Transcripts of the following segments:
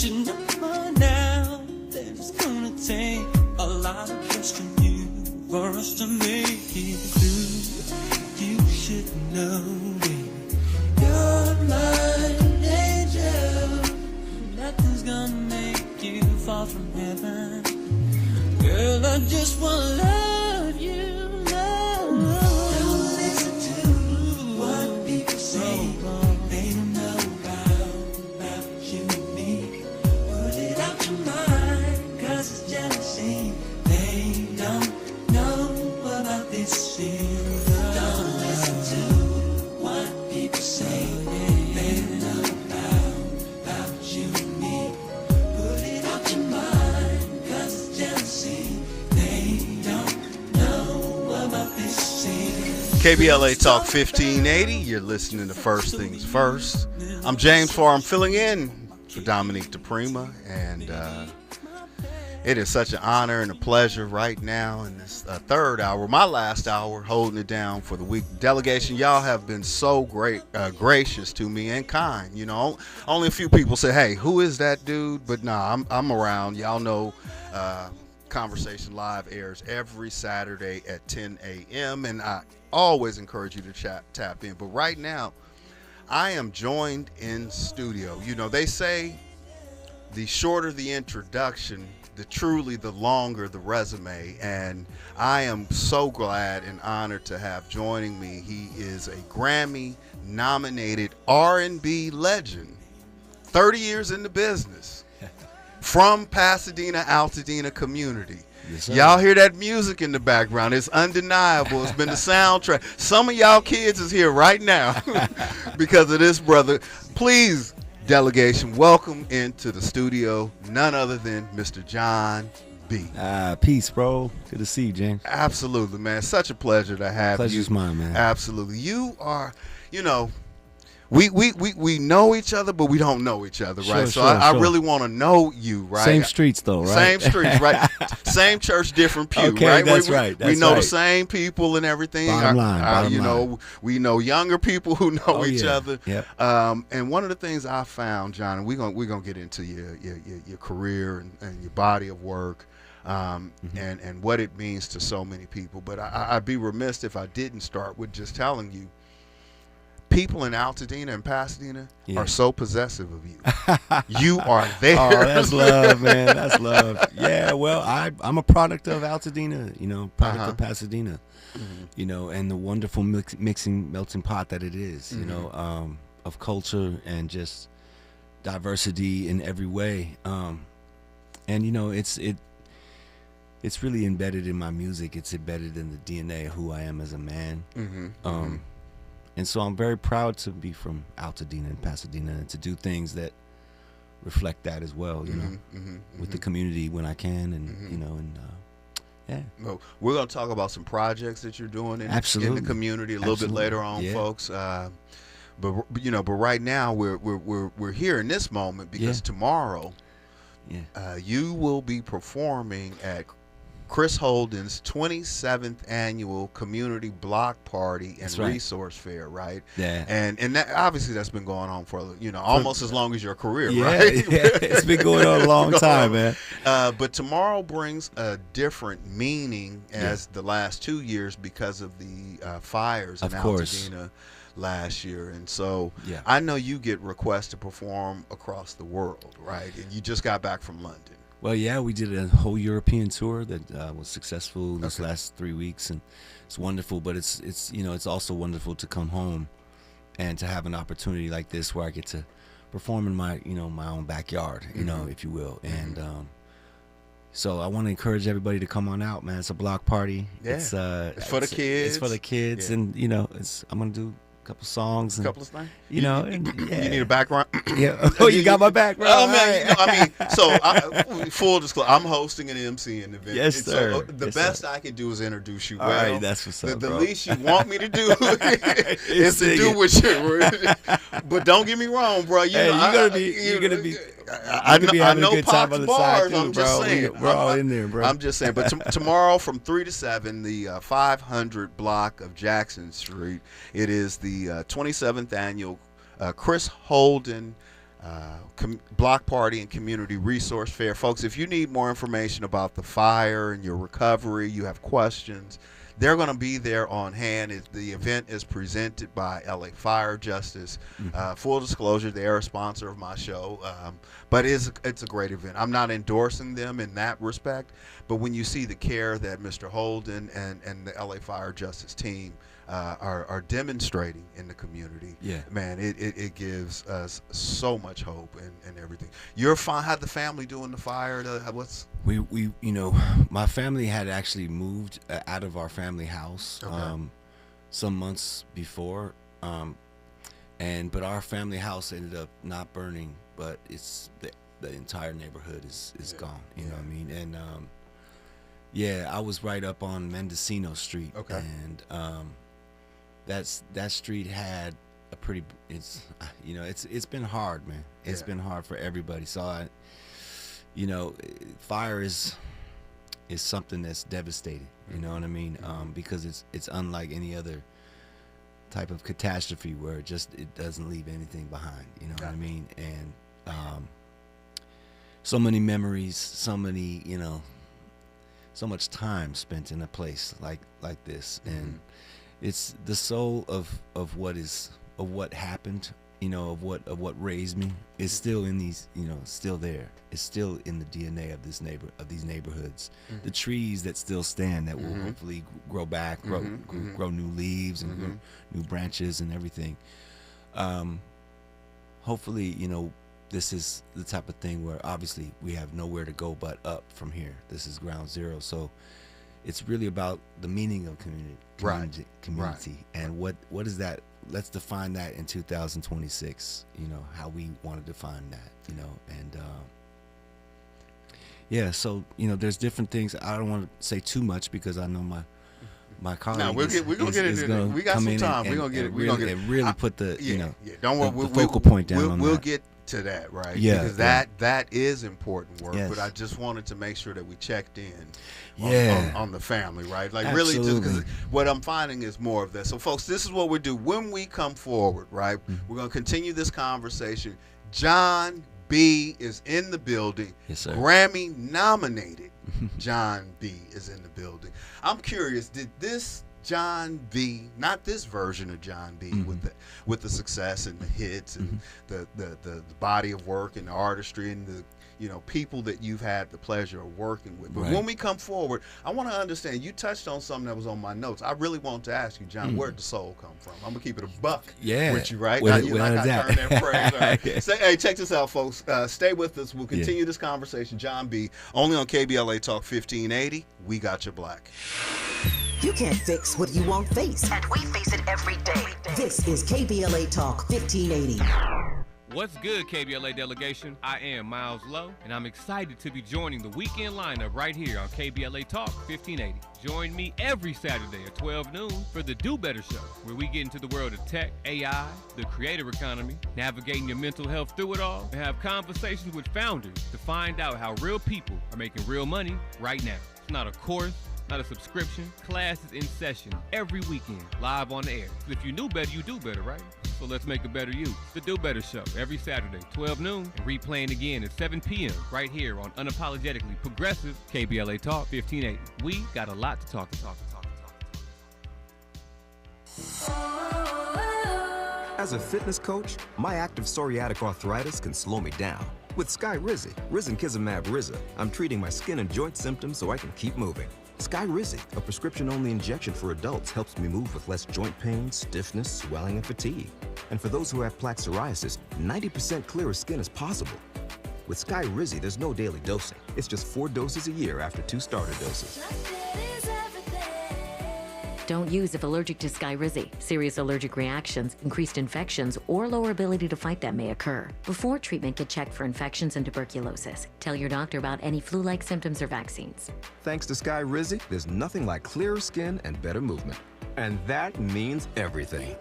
should know by now that it's gonna take a lot of trust from you for us to make it through. You should know, baby, you're my angel. Nothing's gonna make you fall from heaven. Girl, I just wanna love you, love. Don't listen to what people say. They don't know about you and me. Put it out your mind, 'cause it's jealousy. They don't know about this feeling. Don't listen to what people say. They don't know about you and me. Put it out your mind, 'cause it's jealousy. They don't know about this feeling. KBLA Talk 1580. You're listening to First Things First. I'm James Farr. I'm filling in for Dominique DePrima, and it is such an honor and a pleasure right now in this third hour, my last hour, holding it down for the week. Delegation, y'all have been so great, gracious to me and kind. You know, only a few people say, "Hey, who is that dude?" But nah, I'm around. Y'all know. Conversation Live airs every Saturday at 10 a.m. and I always encourage you to tap in. But right now, I am joined in studio. You know, they say the shorter the introduction, the longer the resume. And I am so glad and honored to have joining me. He is a Grammy-nominated R&B legend, 30 years in the business. From Pasadena, Altadena community. Yes, y'all hear that music in the background. It's undeniable. It's been the soundtrack. Some of y'all kids is here right now because of this brother. Please, delegation, welcome into the studio none other than Mr. John B. Peace, bro. Good to see you, James. Absolutely, man. Such a pleasure to have you. Pleasure's mine, man. Absolutely. You are, you know, we know each other, but we don't know each other, right? Sure, I really want to know you, right? Same streets, though, right? Same streets, right? Same church, different pew, okay, right? That's right. We know the same people and everything. Bottom line. Know, we know younger people who know each other. Yep. And one of the things I found, John, and we're gonna get into your career and your body of work. And what it means to so many people. But I'd be remiss if I didn't start with just telling you, people in Altadena and Pasadena are so possessive of you. You are there. Oh, that's love, man. That's love. Yeah, well, I'm a product of Altadena, you know, product of Pasadena, you know, and the wonderful melting pot that it is, you know, of culture and just diversity in every way. And, you know, it's really embedded in my music. It's embedded in the DNA of who I am as a man. And so I'm very proud to be from Altadena and Pasadena and to do things that reflect that as well, you know, with the community when I can, and you know, and yeah. Well, we're gonna talk about some projects that you're doing in the community a little bit later on, folks. But you know, but right now we're here in this moment because tomorrow, you will be performing at Chris Holden's 27th annual community block party and resource fair, right? Yeah. And that, obviously that's been going on for, you know, almost as long as your career, right? Yeah, it's been going on a long time, man. But tomorrow brings a different meaning as the last 2 years because of the fires in Altadena last year. And so I know you get requests to perform across the world, right? And you just got back from London. Well, yeah, we did a whole European tour that was successful this last 3 weeks, and it's wonderful. But it's you know, it's also wonderful to come home and to have an opportunity like this where I get to perform in my own backyard, you know, if you will. And so I want to encourage everybody to come on out, man. It's a block party. Yeah. It's for the kids. It's for the kids, and you know, I'm gonna do couple songs, and, couple of things. You know, you need a background. Yeah. Oh, you got my background. Oh man, I mean, so full disclosure, I'm hosting an MC in the event. Yes, sir. So the best I can do is introduce you. All right, that's what's up. The bro. least you want me to do is to do what you. But don't get me wrong, bro. You're gonna be. I know good time on the side too, I'm just saying. We're all in there, bro. I'm just saying. But tomorrow from 3 to 7, the 500 block of Jackson Street. It is the 27th annual Chris Holden block party and community resource fair. Folks, if you need more information about the fire and your recovery, you have questions, they're going to be there on hand. The event is presented by LA Fire Justice. Full disclosure, they are a sponsor of my show, but it's a great event. I'm not endorsing them in that respect, but when you see the care that Mr. Holden and the LA Fire Justice team are demonstrating in the community, man, it gives us so much hope and everything. You're fine. How'd the family doing the fire? We my family had actually moved out of our family house some months before, but our family house ended up not burning, but it's the entire neighborhood is gone. You know what I mean? And I was right up on Mendocino Street, and that street had a pretty. It's been hard, man. It's been hard for everybody. So fire is something that's devastating. You know what I mean? Because it's unlike any other type of catastrophe where it doesn't leave anything behind. You know what I mean? And so many memories, so much time spent in a place like this, and it's the soul of what happened. Of what raised me is still in these, still there. It's still in the DNA of these neighborhoods. The trees that still stand that will hopefully grow back, grow new leaves and grow new branches and everything. Hopefully, this is the type of thing where obviously we have nowhere to go but up from here. This is ground zero. So it's really about the meaning of community, and what is that? Let's define that in 2026. How we want to define that. So there's different things. I don't want to say too much because I know my colleague. No, we're gonna get into it. We got some time. We're gonna get it. We're gonna get it. Really put the don't worry. The focal point down. We'll get to that, right? Yeah, because that is important work. Yes. But I just wanted to make sure that we checked in on the family, right? Like Absolutely. Really, just because what I'm finding is more of that. So, folks, this is what we do when we come forward, right? We're going to continue this conversation. John B is in the building. Yes, sir. Grammy nominated John B is in the building. I'm curious, did this John B, not this version of John B, with the success and the hits and the body of work and the artistry and the people that you've had the pleasure of working with. But when we come forward, I want to understand. You touched on something that was on my notes. I really want to ask you, John, where did the soul come from? I'm gonna keep it a buck with you, right? Now, you like I turn that phrase. Right? Hey, check this out, folks. Stay with us. We'll continue this conversation. John B, only on KBLA Talk 1580. We got your black. You can't fix what you won't face. And we face it every day. This is KBLA Talk 1580. What's good, KBLA delegation? I am Miles Lowe, and I'm excited to be joining the weekend lineup right here on KBLA Talk 1580. Join me every Saturday at 12 noon for the Do Better Show, where we get into the world of tech, AI, the creator economy, navigating your mental health through it all, and have conversations with founders to find out how real people are making real money right now. It's not a course, not a subscription. Classes in session every weekend, live on the air. So if you knew better, you do better, right? So let's make a better you. The Do Better Show, every Saturday, 12 noon, and replaying again at 7 p.m. right here on Unapologetically Progressive KBLA Talk 1580. We got a lot to talk. As a fitness coach, my active psoriatic arthritis can slow me down. With Skyrizi, Risankizumab Riza, I'm treating my skin and joint symptoms so I can keep moving. Skyrizi, a prescription-only injection for adults, helps me move with less joint pain, stiffness, swelling, and fatigue. And for those who have plaque psoriasis, 90% clearer skin is possible. With Skyrizi, there's no daily dosing. It's just 4 doses a year after 2 starter doses. Don't use if allergic to Skyrizi. Serious allergic reactions, increased infections, or lower ability to fight them may occur. Before treatment, get checked for infections and tuberculosis. Tell your doctor about any flu-like symptoms or vaccines. Thanks to Skyrizi, there's nothing like clearer skin and better movement. And that means everything.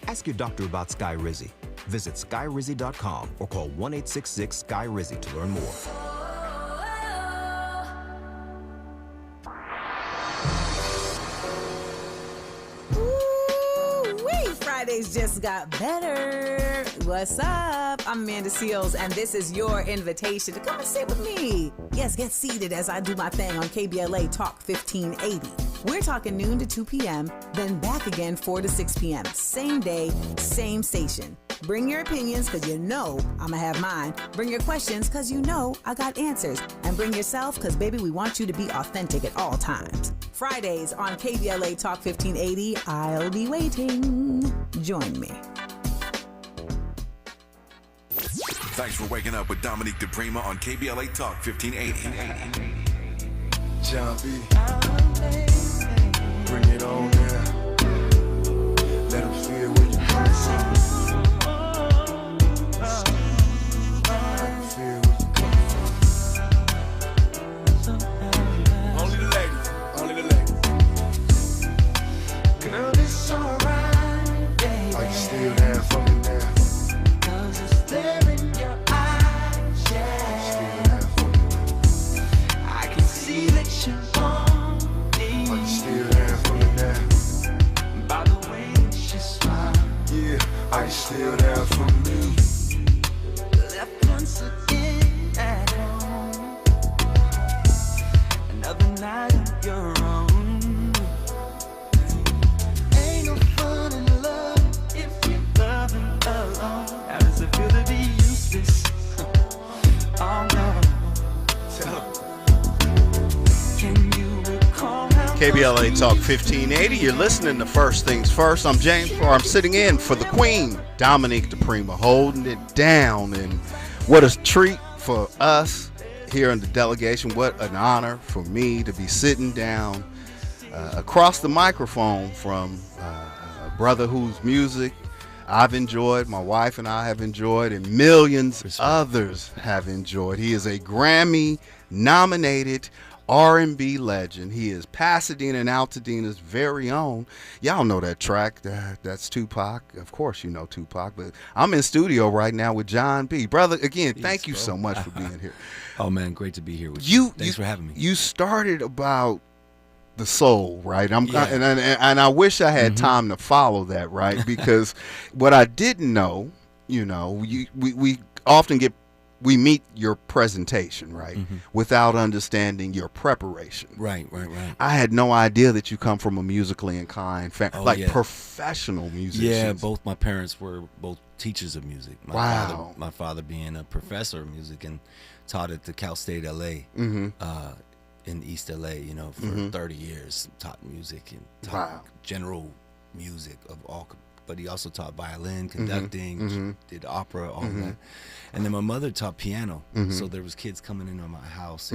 Ask your doctor about Skyrizi. Visit skyrizi.com or call 1-866-SKY-RIZI to learn more. Fridays just got better. What's up? I'm Amanda Seals, and this is your invitation to come and sit with me. Yes, get seated as I do my thing on KBLA Talk 1580. We're talking noon to 2 p.m., then back again 4 to 6 p.m. Same day, same station. Bring your opinions, because you know I'm going to have mine. Bring your questions, because you know I got answers. And bring yourself, because, baby, we want you to be authentic at all times. Fridays on KBLA Talk 1580. I'll be waiting. Join me. Thanks for waking up with Dominique DePrima on KBLA Talk 1580. John B. Bring it on now. Let them feel where you come from. Let them feel where you come from. Only the ladies. Only the ladies. Girl, it's alright, baby. Are you still there for me now? 'Cause it's there in your eyes, yeah. Still there for me. I can see that you want me. Are you still there for me now? By the way that you smile. Yeah, are you still there for me? Left once again at home. Another night of your own. Ain't no fun in love if you're loving alone. How does it feel to be useless? Oh no. Can you recall how KBLA Talk 1580. You're listening to First Things First. I'm James Farr. I'm sitting in for the Queen, Dominique DePrima, holding it down. And what a treat for us here in the delegation. What an honor for me to be sitting down across the microphone from a brother whose music I've enjoyed, my wife and I have enjoyed, and millions others have enjoyed. He is a Grammy-nominated R&B legend. He is Pasadena and Altadena's very own. Y'all know that track. That's Tupac. Of course you know Tupac, but I'm in studio right now with John B. Brother, again, thank you so much for being here. Oh, man, great to be here with you. Thanks for having me. You started about the soul, right? And I wish I had time to follow that, right? Because what I didn't know, we often we meet your presentation, right, without understanding your preparation. Right. I had no idea that you come from a musically inclined family, professional musicians. Yeah, both my parents were both teachers of music. My father being a professor of music and taught at the Cal State LA, in East LA, for 30 years, taught music and taught general music of all. But he also taught violin, conducting, did opera, all that. And then my mother taught piano. So there was kids coming into my house,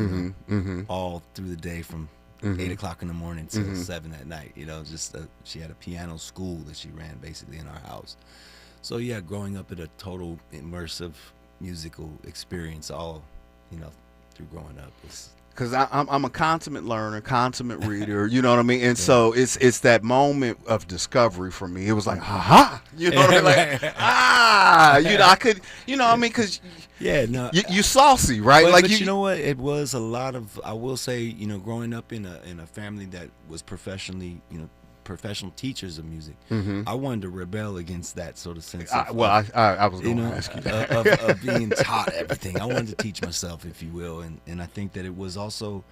all through the day from 8 o'clock in the morning till 7 at night. She had a piano school that she ran basically in our house. So yeah, growing up at a total immersive musical experience, all through growing up was. Because I'm a consummate learner, consummate reader, you know what I mean? And so it's that moment of discovery for me. It was like, aha! You know what I mean? Like, I could, what I mean? Because you saucy, right? But you know what? It was a lot of, I will say, growing up in a family that was professionally, professional teachers of music, I wanted to rebel against that sort of sense of, I was going to ask you that. of being taught everything. I wanted to teach myself, if you will, and I think that it was also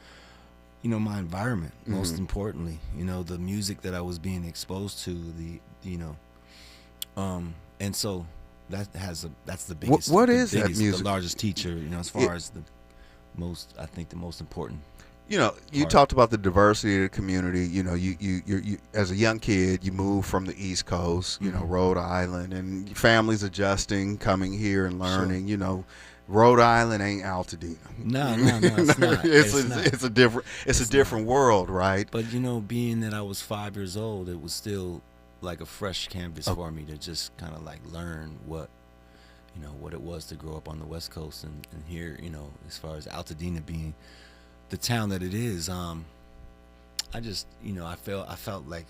my environment, most importantly, the music that I was being exposed to, and so that's the biggest, what is that music? The largest teacher, as far as the most important. You talked about the diversity of the community. You as a young kid, you moved from the East Coast, Rhode Island, and your family's adjusting, coming here and learning. Sure. Rhode Island ain't Altadena. No, it's not. It's a different world, right? But being that I was 5 years old, it was still like a fresh canvas for me to just kind of like learn what it was to grow up on the West Coast and here, as far as Altadena being the town that it is. I just, I felt like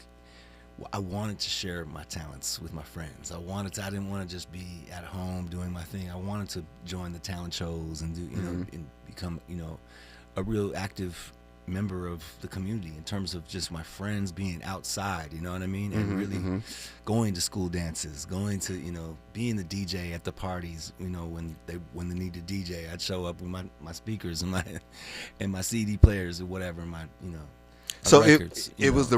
I wanted to share my talents with my friends. I didn't want to just be at home doing my thing. I wanted to join the talent shows and do, and become, a real active member of the community in terms of just my friends being outside, you know what I mean? And really going to school dances, going to, you know, being the DJ at the parties, you know, when they needed DJ, I'd show up with my speakers and my CD players or whatever, my, you know. So records, it was the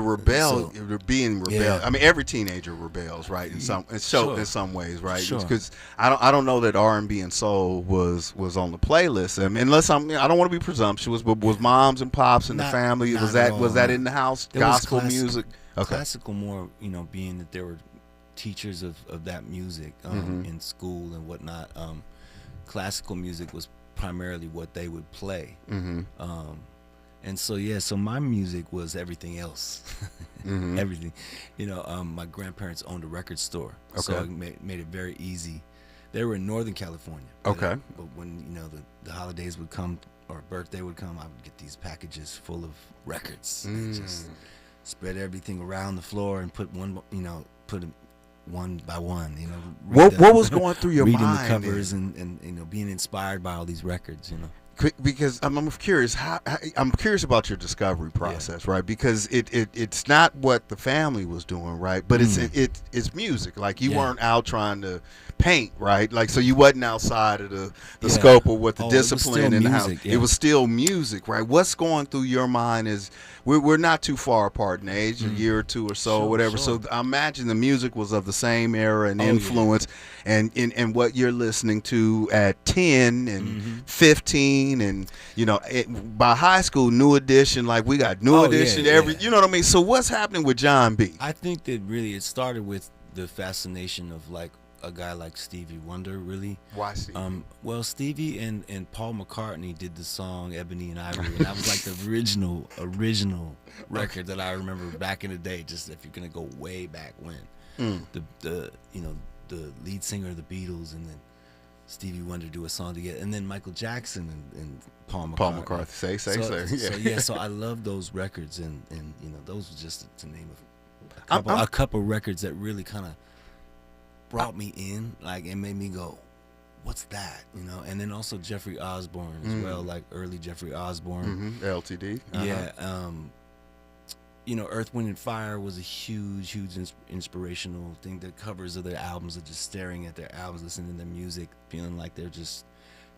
being rebel. Yeah. I mean, every teenager rebels, right? In some in some ways, right? Sure. Because I don't know that R&B and soul was on the playlist. I mean, unless I don't want to be presumptuous, but was moms and pops in the family? Was that in the house? Gospel music? Okay. Classical more, you know, being that there were teachers of that music in school and whatnot. Classical music was primarily what they would play. And so, so my music was everything else. Everything. You know, my grandparents owned a record store. Okay. So it made it very easy. They were in Northern California. Okay. But when, you know, the holidays would come or birthday would come, I would get these packages full of records. And just spread everything around the floor and put one one by one, you know. What was going through your mind? Reading the covers and you know, being inspired by all these records, you know. Because I'm curious I'm curious about your discovery process, right? Because it's not what the family was doing, right? But it's music. Like you weren't out trying to paint, right? Like so you wasn't outside of the scope of what the discipline in the house. It was still music, right? What's going through your mind is we're not too far apart in age, a year or two or so, or whatever. Sure. So I imagine the music was of the same era and influence, and what you're listening to at 10 and 15. And you know, by high school, New Edition, like we got New Edition you know what I mean? So what's happening with John B? I think that really it started with the fascination of like a guy like Stevie Wonder, really. Why Stevie? Well, Stevie and Paul McCartney did the song Ebony and Ivory, and that was like the original record that I remember back in the day, just if you're gonna go way back when. The you know, the lead singer of the Beatles and then Stevie Wonder do a song together, and then Michael Jackson and Paul McCartney. Paul McCartney, say. So I love those records, and you know, those were just to name a couple records that really kind of brought me in, like, and made me go, what's that, you know? And then also Jeffrey Osborne as well, like early Jeffrey Osborne. LTD. Yeah. You know, Earth, Wind, and Fire was a huge inspirational thing. The covers of their albums are just staring at their albums, listening to their music, feeling like they're just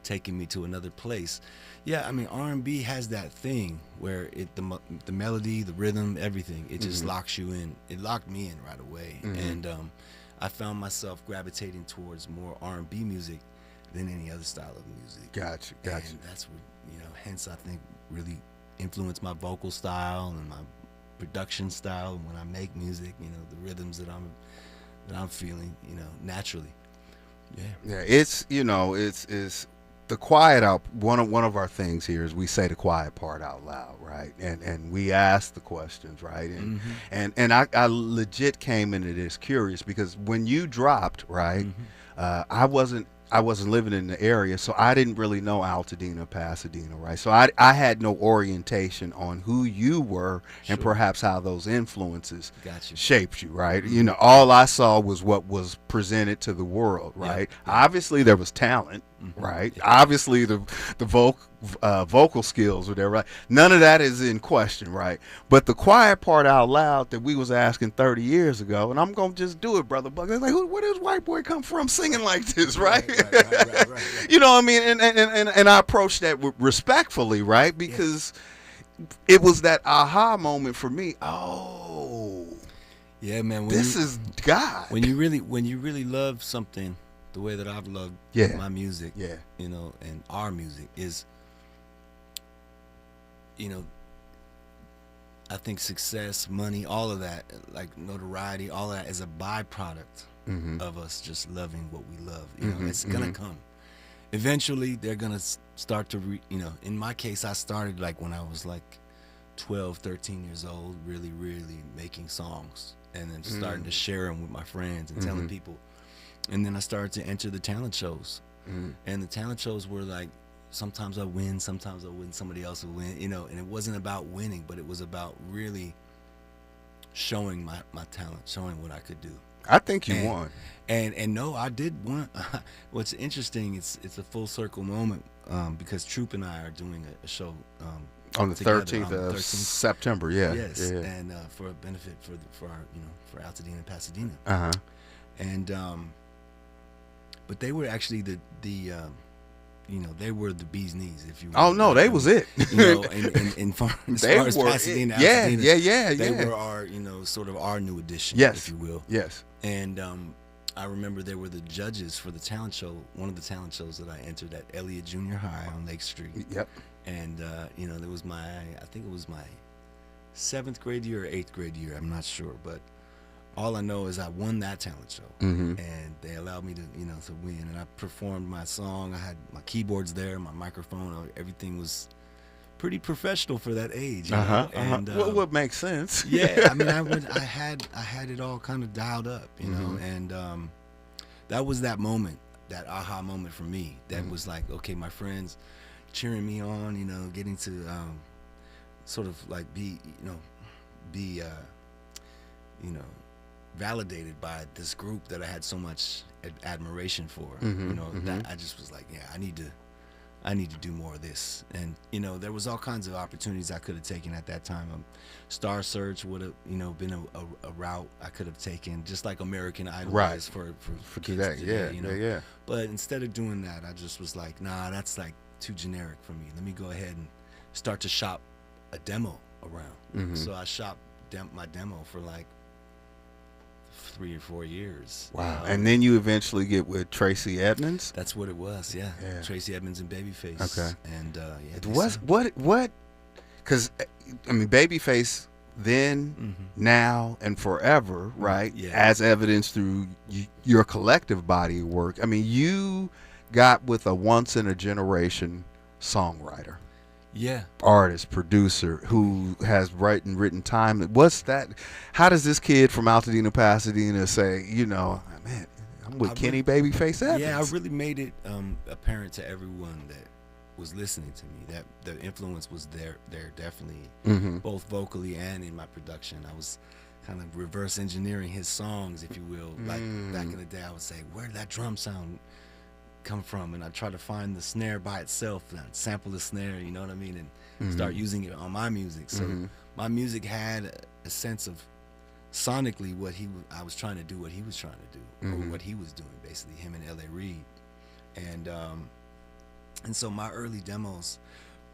taking me to another place. Yeah, I mean, R&B has that thing where the melody, the rhythm, everything, it just locks you in. It locked me in right away. And I found myself gravitating towards more R&B music than any other style of music. Gotcha. And that's what, you know, hence I think really influenced my vocal style and my production style when I make music, you know, the rhythms that I'm feeling, you know, naturally. Yeah, it's, you know, it's the quiet out. One of our things here is we say the quiet part out loud, right? And we ask the questions, right? And I legit came into this curious because when you dropped, right, I wasn't living in the area, so I didn't really know Altadena, Pasadena, right? So I had no orientation on who you were and perhaps how those influences shaped you, right? You know, all I saw was what was presented to the world, right? Obviously, there was talent, right? Obviously, the vocal skills were there, right? None of that is in question, right? But the quiet part out loud that we was asking 30 years ago, and I'm gonna just do it, brother Buck. Like, where does white boy come from singing like this, right? Right. You know what I mean? And I approached that respectfully, right? Because it was that aha moment for me. Oh, yeah, man. This is God. When you really love something, the way that I've loved my music, you know, and our music is, you know, I think success, money, all of that, like notoriety, all of that is a byproduct of us just loving what we love. You know, it's gonna come. Eventually, they're gonna start to, you know, in my case, I started like when I was like 12, 13 years old, really, really making songs and then starting to share them with my friends and telling people. And then I started to enter the talent shows. And the talent shows were like, sometimes I win, sometimes I win, somebody else will win, you know, and it wasn't about winning, but it was about really showing my talent, showing what I could do. I think you won. And no, I did win. What's interesting, it's a full circle moment because Troop and I are doing a show On the together 13th on the of 13th. September, yeah. Yes, Yeah. and for a benefit for our for Altadena and Pasadena. Uh-huh. And but they were actually the they were the bee's knees, if you will. Oh no, they was it. As far as Pasadena, Yeah. They were our, sort of our new addition, Yes. if you will. Yes. And I remember they were the judges for the talent show, one of the talent shows that I entered at Elliott Junior High on Lake Street. Yep. And there was I think it was my 7th grade year or 8th grade year, I'm not sure, but all I know is I won that talent show, and they allowed me to to win, and I performed my song. I had my keyboards there, my microphone, everything was pretty professional for that age. And well, what makes sense? Yeah, I mean, I had it all kind of dialed up, and that was that moment, that aha moment for me. That was like, okay, my friends cheering me on, getting to sort of like be validated by this group that I had so much admiration for. That I just was like, yeah, I need to do more of this. And there was all kinds of opportunities I could have taken at that time. Star Search would have been a route I could have taken, just like American Idol is for kids today. Yeah. But instead of doing that, I just was like, nah, that's like too generic for me. Let me go ahead and start to shop a demo around. So I shopped my demo for like 3 or 4 years. Wow. And then you eventually get with Tracy Edmonds? That's what it was, yeah. Tracy Edmonds and Babyface. Okay. And what because I mean, Babyface then, now, and forever, right? Yeah. As evidenced through your collective body of work. I mean, you got with a once in a generation songwriter. Yeah. Artist, producer, who has written time. What's that? How does this kid from Altadena, Pasadena say, man, I'm with Kenny Babyface Evans? Yeah, I really made it apparent to everyone that was listening to me that the influence was there definitely, both vocally and in my production. I was kind of reverse engineering his songs, if you will. Like back in the day, I would say, where did that drum sound come from? And I try to find the snare by itself and I'd sample the snare, you know what I mean, and start using it on my music. So my music had a sense of sonically what I was trying to do, what he was trying to do, or what he was doing, basically, him and L.A. Reid. And so my early demos,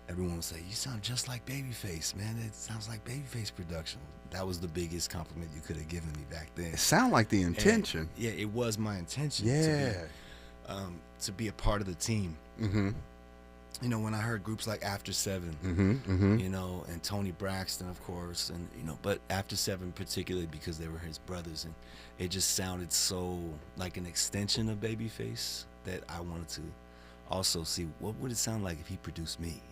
everyone would say, you sound just like Babyface, man. It sounds like Babyface production. That was the biggest compliment you could have given me back then. It sounded like the intention. And, yeah, it was my intention to be a part of the team. When I heard groups like After Seven, and Tony Braxton, of course, and but After Seven particularly because they were his brothers, and it just sounded so like an extension of Babyface that I wanted to also see what would it sound like if he produced me,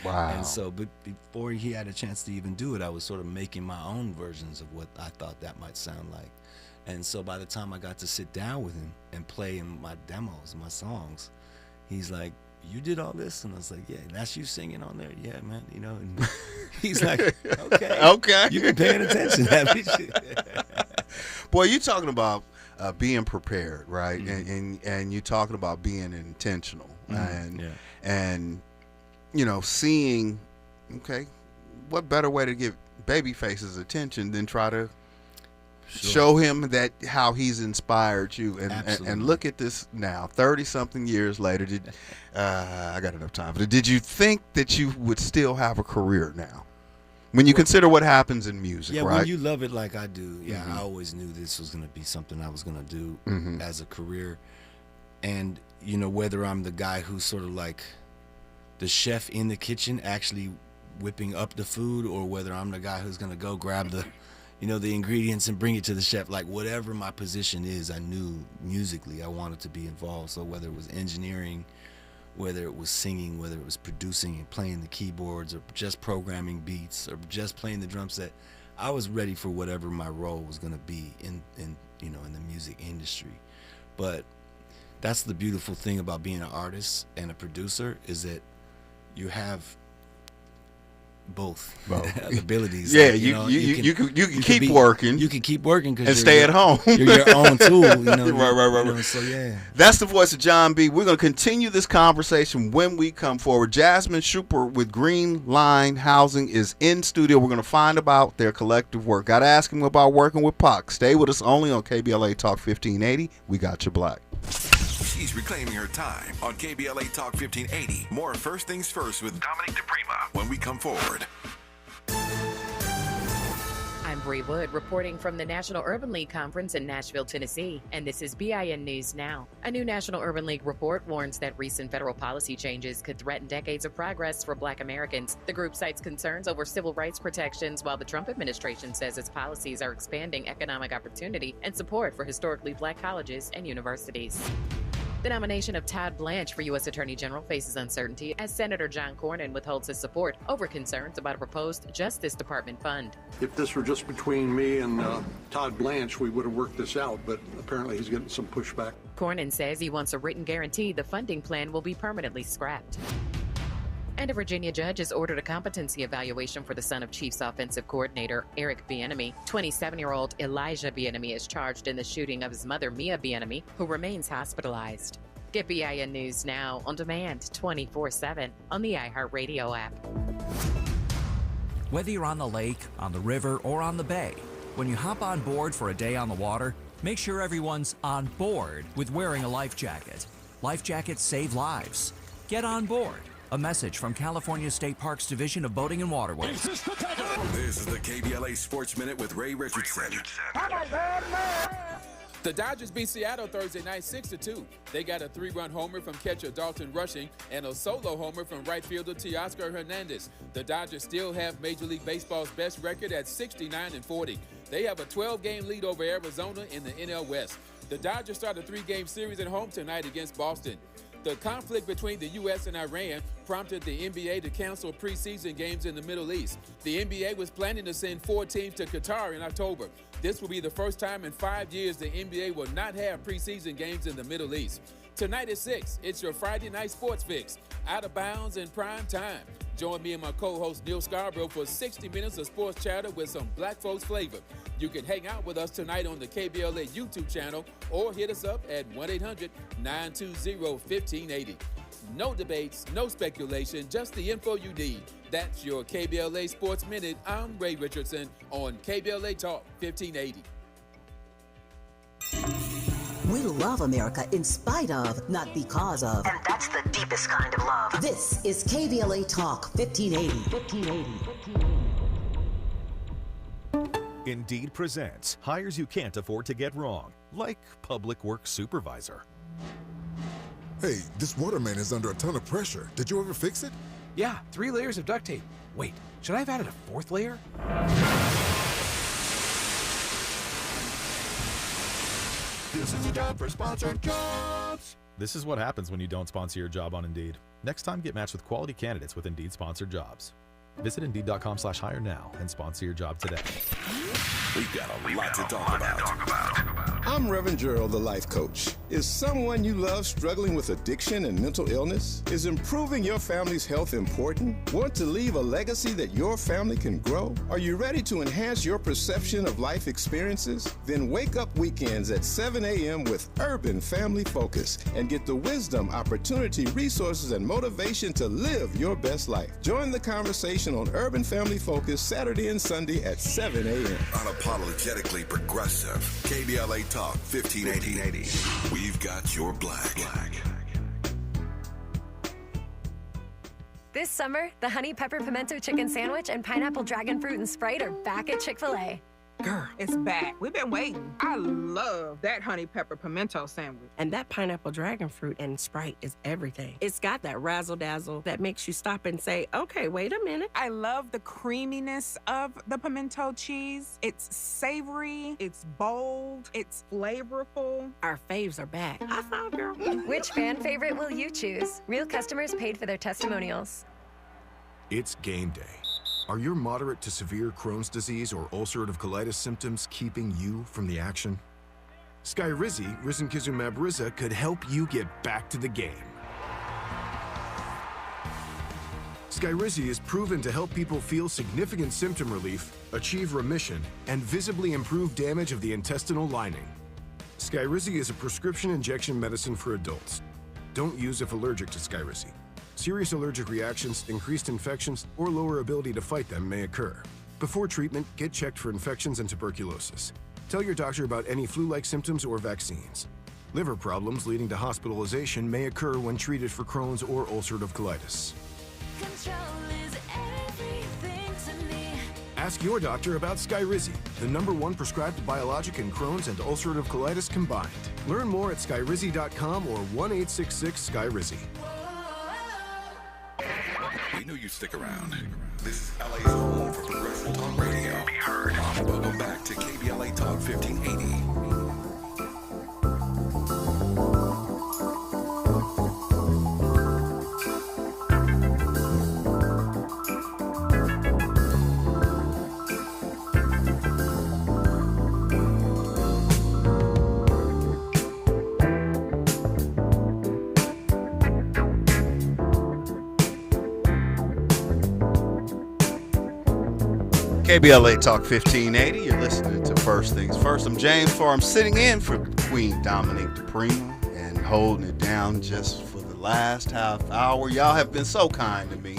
Wow. And so, but before he had a chance to even do it, I was sort of making my own versions of what I thought that might sound like. And so by the time I got to sit down with him and play him my demos, my songs, he's like, you did all this? And I was like, yeah, that's you singing on there? Yeah, man, and he's like, okay. You've been paying attention, haven't you? Boy, you talking about being prepared, right? And you talking about being intentional and seeing, okay, what better way to get Babyface's attention than try to show him that how he's inspired you, and look at this now, 30-something years later. I got enough time, but did you think that you would still have a career now? When you consider what happens in music, yeah, right? When you love it like I do, I always knew this was going to be something I was going to do as a career. And, whether I'm the guy who's sort of like the chef in the kitchen actually whipping up the food, or whether I'm the guy who's going to go grab the ingredients and bring it to the chef, like whatever my position is, I knew musically I wanted to be involved. So whether it was engineering, whether it was singing, whether it was producing and playing the keyboards, or just programming beats, or just playing the drum set, I was ready for whatever my role was going to be in the music industry. But that's the beautiful thing about being an artist and a producer, is that you have both abilities. Yeah, Like, you can keep working. You can keep working and stay at home. You're your own tool. Right. So yeah, that's the voice of John B. We're going to continue this conversation when we come forward. Jasmine Schuper with Green Line Housing is in studio. We're going to find about their collective work. Got to ask him about working with Pac. Stay with us only on KBLA Talk 1580. We got you black. She's reclaiming her time on KBLA Talk 1580. More First Things First with Dominique DePrima when we come forward. I'm Bree Wood reporting from the National Urban League Conference in Nashville, Tennessee, and this is BIN News Now. A new National Urban League report warns that recent federal policy changes could threaten decades of progress for Black Americans. The group cites concerns over civil rights protections, while the Trump administration says its policies are expanding economic opportunity and support for historically Black colleges and universities. The nomination of Todd Blanche for U.S. Attorney General faces uncertainty as Senator John Cornyn withholds his support over concerns about a proposed Justice Department fund. If this were just between me and Todd Blanche, we would have worked this out, but apparently he's getting some pushback. Cornyn says he wants a written guarantee the funding plan will be permanently scrapped. And a Virginia judge has ordered a competency evaluation for the son of Chiefs offensive coordinator Eric Bieniemy. 27-year-old Elijah Bieniemy is charged in the shooting of his mother, Mia Bieniemy, who remains hospitalized. Get BIN News Now on demand 24/7 on the iHeartRadio app. Whether you're on the lake, on the river, or on the bay, when you hop on board for a day on the water, make sure everyone's on board with wearing a life jacket. Life jackets save lives. Get on board. A message from California State Parks Division of Boating and Waterways. This is the KBLA Sports Minute with Ray Richardson. The Dodgers beat Seattle Thursday night 6-2. They got a 3-run homer from catcher Dalton Rushing and a solo homer from right fielder Teoscar Hernandez. The Dodgers still have Major League Baseball's best record at 69-40. They have a 12-game lead over Arizona in the NL West. The Dodgers start a 3-game series at home tonight against Boston. The conflict between the U.S. and Iran prompted the NBA to cancel preseason games in the Middle East. The NBA was planning to send 4 teams to Qatar in October. This will be the first time in 5 years the NBA will not have preseason games in the Middle East. Tonight at 6, it's your Friday night sports fix. Out of bounds in prime time. Join me and my co-host Neil Scarborough for 60 minutes of sports chatter with some black folks flavor. You can hang out with us tonight on the KBLA YouTube channel or hit us up at 1-800-920-1580. No debates, no speculation, just the info you need. That's your KBLA Sports Minute. I'm Ray Richardson on KBLA Talk 1580. We love America in spite of, not because of. And that's the deepest kind of love. This is KBLA Talk 1580. Indeed presents hires you can't afford to get wrong, like public works supervisor. Hey, this water main is under a ton of pressure. Did you ever fix it? Yeah, 3 layers of duct tape. Wait, should I have added a 4th layer? This is a job for sponsored jobs. This is what happens when you don't sponsor your job on Indeed. Next time, get matched with quality candidates with Indeed sponsored jobs. Visit Indeed.com/hire now and sponsor your job today. We've got a lot to talk about. I'm Reverend Gerald, the life coach. Is someone you love struggling with addiction and mental illness? Is improving your family's health important? Want to leave a legacy that your family can grow? Are you ready to enhance your perception of life experiences? Then wake up weekends at 7 a.m. with Urban Family Focus and get the wisdom, opportunity, resources, and motivation to live your best life. Join the conversation on Urban Family Focus Saturday and Sunday at 7 a.m. Unapologetically progressive. KBLA Talk 1580. We've got your black. This summer, the honey pepper pimento chicken sandwich and pineapple dragon fruit and Sprite are back at Chick-fil-A. Girl, it's back. We've been waiting. I love that honey pepper pimento sandwich. And that pineapple dragon fruit and Sprite is everything. It's got that razzle-dazzle that makes you stop and say, okay, wait a minute. I love the creaminess of the pimento cheese. It's savory, it's bold, it's flavorful. Our faves are back. High five, girl. Which fan favorite will you choose? Real customers paid for their testimonials. It's game day. Are your moderate to severe Crohn's disease or ulcerative colitis symptoms keeping you from the action? Skyrizi, risankizumab Riza, could help you get back to the game. Skyrizi is proven to help people feel significant symptom relief, achieve remission, and visibly improve damage of the intestinal lining. Skyrizi is a prescription injection medicine for adults. Don't use if allergic to Skyrizi. Serious allergic reactions, increased infections, or lower ability to fight them may occur. Before treatment, get checked for infections and tuberculosis. Tell your doctor about any flu-like symptoms or vaccines. Liver problems leading to hospitalization may occur when treated for Crohn's or ulcerative colitis. Ask your doctor about Skyrizi, the #1 prescribed biologic in Crohn's and ulcerative colitis combined. Learn more at skyrizi.com or 1-866-SKYRIZI. We knew you'd stick around. This is LA's home for progressive talk radio. Be heard. Welcome back to KBLA Talk 1580. KBLA Talk 1580. You're listening to First Things First. I'm James Farr. I'm sitting in for Queen Dominique DePrima and holding it down just for the last half hour. Y'all have been so kind to me,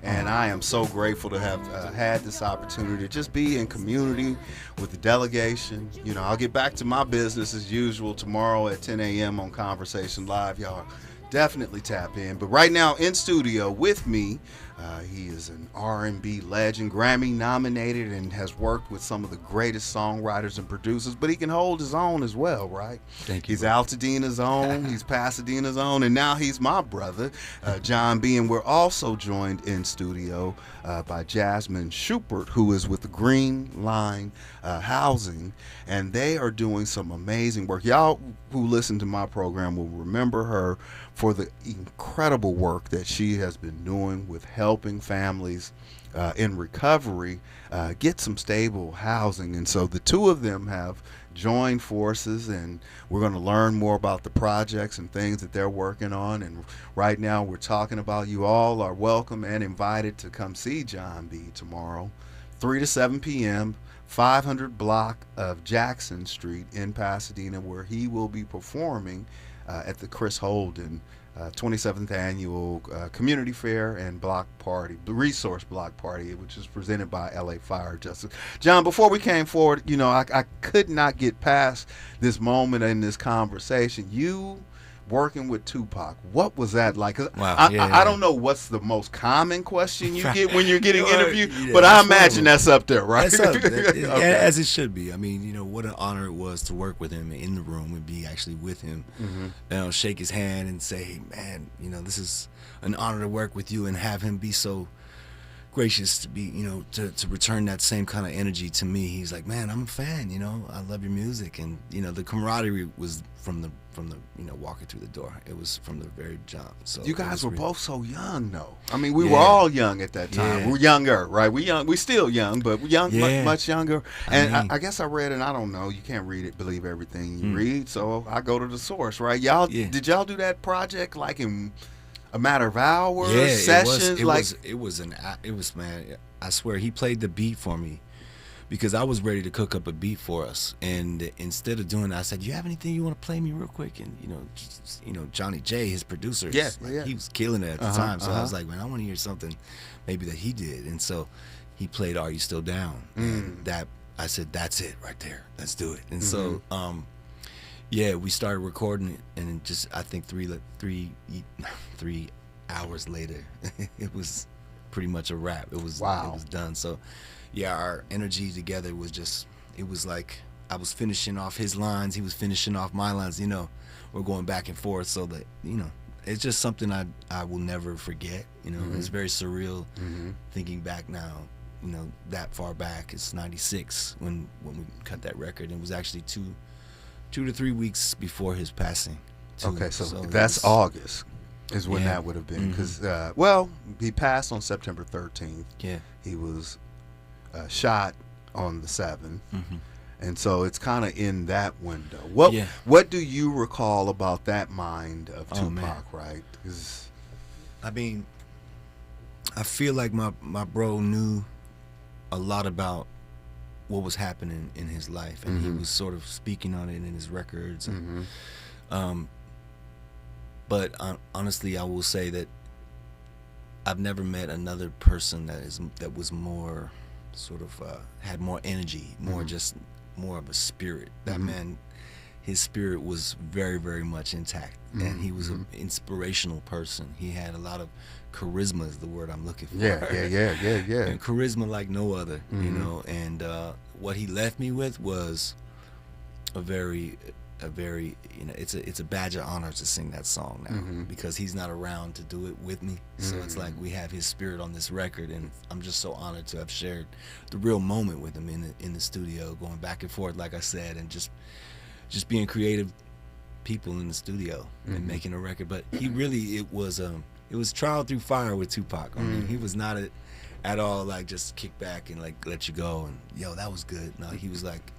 and I am so grateful to have had this opportunity to just be in community with the delegation. You know, I'll get back to my business as usual tomorrow at 10 a.m. on Conversation Live. Y'all definitely tap in. But right now in studio with me, he is an R&B legend, Grammy nominated, and has worked with some of the greatest songwriters and producers, but he can hold his own as well, right? Thank you. He's Altadena's own, he's Pasadena's own, and now he's my brother, John B. And we're also joined in studio by Jasmine Schubert, who is with the Green Line Housing, and they are doing some amazing work. Y'all who listen to my program will remember her for the incredible work that she has been doing with helping families in recovery get some stable housing. And so the two of them have joined forces, and we're going to learn more about the projects and things that they're working on. And right now we're talking about, you all are welcome and invited to come see John B. tomorrow, 3 to 7 p.m., 500 block of Jackson Street in Pasadena, where he will be performing at the Chris Holden 27th Annual Community Fair and Block Party, Resource Block Party, which is presented by LA Fire Justice. John, before we came forward, you know, I could not get past this moment in this conversation. You working with Tupac, what was that like? 'Cause Wow, I don't know what's the most common question you get when you're getting interviewed, but I imagine that's up there, right? That's up, Okay. as it should be. I mean, you know, what an honor it was to work with him in the room and be actually with him. Mm-hmm. You know, shake his hand and say, man, you know, this is an honor to work with you, and have him be so gracious to be, you know, to return that same kind of energy to me. He's like, man, I'm a fan, you know, I love your music. And, you know, the camaraderie was from the you know, walking through the door. It was from the very jump. So you guys were both so young, though. I mean, we were all young at that time. Yeah. We're younger, right? We still young, but we're young, Yeah. much younger. And I mean, I guess I read, and I don't know, you can't believe everything you read, so I go to the source, right? Y'all, did y'all do that project like in a matter of hours, sessions? It was, man, I swear, he played the beat for me, because I was ready to cook up a beat for us, and instead of doing that, I said, "You have anything you want to play me real quick?" And you know, Johnny J, his producer, he was killing it at the time. So I was like, "Man, I want to hear something maybe that he did." And so he played "Are You Still Down?" And that, I said, "That's it right there. Let's do it." And so, yeah, we started recording it, and just, I think 3 hours later, it was pretty much a wrap. It was done. So. Yeah, our energy together was just, it was like I was finishing off his lines, he was finishing off my lines, you know, we're going back and forth, so that, you know, it's just something I will never forget, you know. It's very surreal thinking back now, you know, that far back. It's 96 when we cut that record, and it was actually two to 3 weeks before his passing. Okay, so that's August is when that would have been, because, well, he passed on September 13th. Yeah. He was shot on the 7th, and so it's kind of in that window. What do you recall about that mind of Tupac, right? 'Cause, I mean, I feel like my bro knew a lot about what was happening in his life, and he was sort of speaking on it in his records. And, but honestly, I will say that I've never met another person that was more sort of had more energy, more of a spirit. That man, his spirit was very, very much intact, and he was an inspirational person. He had a lot of charisma, is the word I'm looking for. Yeah. And charisma like no other, you know. And what he left me with was a very, you know, it's a badge of honor to sing that song now, because he's not around to do it with me. So it's like we have his spirit on this record, and I'm just so honored to have shared the real moment with him in the studio, going back and forth, like I said, and just being creative people in the studio and making a record. But he really, it was trial through fire with Tupac. I mean, he was not at all like just kick back and like let you go and yo, that was good. No, he was like,